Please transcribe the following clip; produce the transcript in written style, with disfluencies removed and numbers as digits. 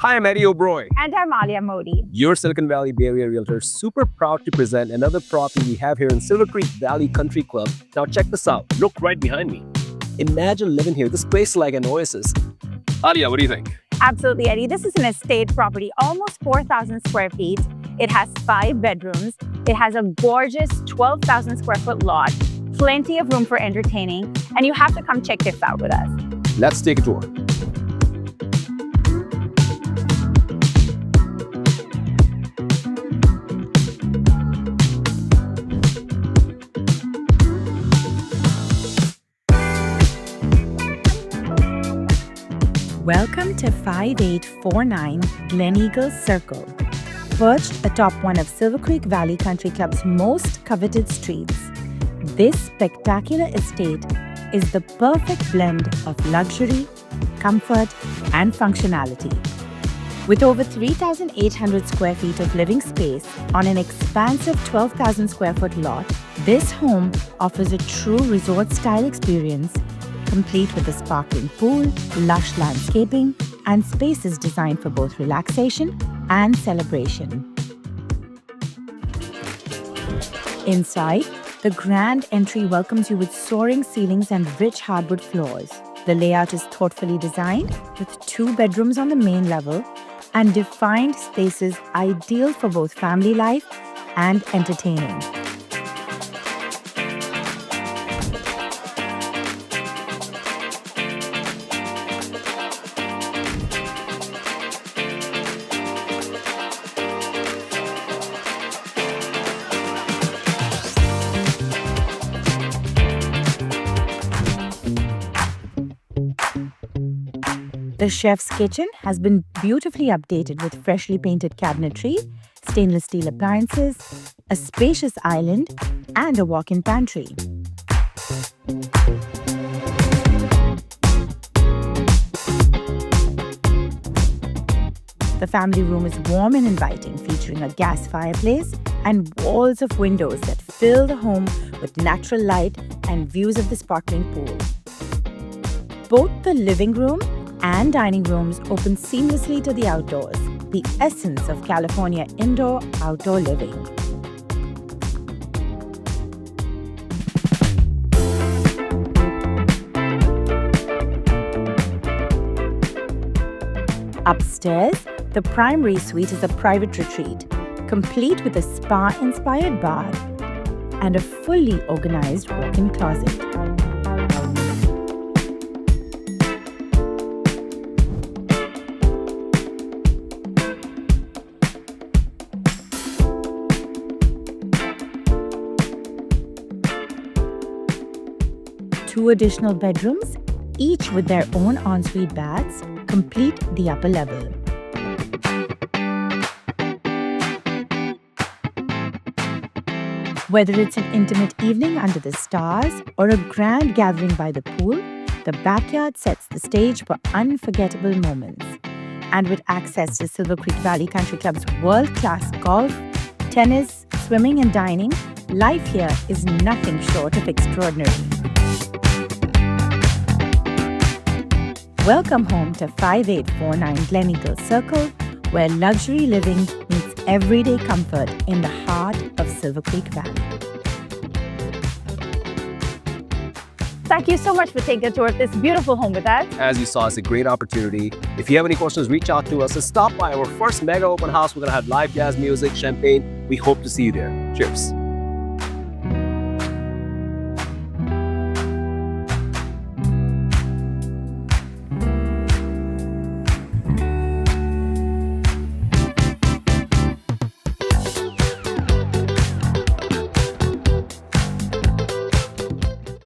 Hi, I'm Eddie O'Brien, And I'm Aliya Mody. your Silicon Valley Bay Area realtor, super proud to present another property we have here in Silver Creek Valley Country Club. Now check this out. Look right behind me. Imagine living here. This place is like an oasis. Aliya, what do you think? Absolutely, Eddie. This is an estate property, almost 4,000 square feet. It has 5 bedrooms. It has a gorgeous 12,000 square foot lot, plenty of room for entertaining, and you have to come check this out with us. Let's take a tour. Welcome to 5849 Gleneagles Circle, perched atop one of Silver Creek Valley Country Club's most coveted streets. This spectacular estate is the perfect blend of luxury, comfort, and functionality. With over 3,800 square feet of living space on an expansive 12,000 square foot lot, this home offers a true resort-style experience, complete with a sparkling pool, lush landscaping, and spaces designed for both relaxation and celebration. Inside, the grand entry welcomes you with soaring ceilings and rich hardwood floors. The layout is thoughtfully designed, with 2 bedrooms on the main level and defined spaces ideal for both family life and entertaining. The chef's kitchen has been beautifully updated with freshly painted cabinetry, stainless steel appliances, a spacious island, and a walk-in pantry. The family room is warm and inviting, featuring a gas fireplace and walls of windows that fill the home with natural light and views of the sparkling pool. Both the living room and dining rooms open seamlessly to the outdoors, the essence of California indoor-outdoor living. Upstairs, the primary suite is a private retreat, complete with a spa-inspired bar and a fully organized walk-in closet. Two additional bedrooms, each with their own ensuite baths, complete the upper level. Whether it's an intimate evening under the stars or a grand gathering by the pool, the backyard sets the stage for unforgettable moments. And with access to Silver Creek Valley Country Club's world-class golf, tennis, swimming, and dining, life here is nothing short of extraordinary. Welcome home to 5849 Gleneagles Circle, where luxury living meets everyday comfort in the heart of Silver Creek Valley. Thank you so much for taking a tour of this beautiful home with us. As you saw, it's a great opportunity. If you have any questions, reach out to us and stop by our first mega open house. We're going to have live jazz music, champagne. We hope to see you there. Cheers.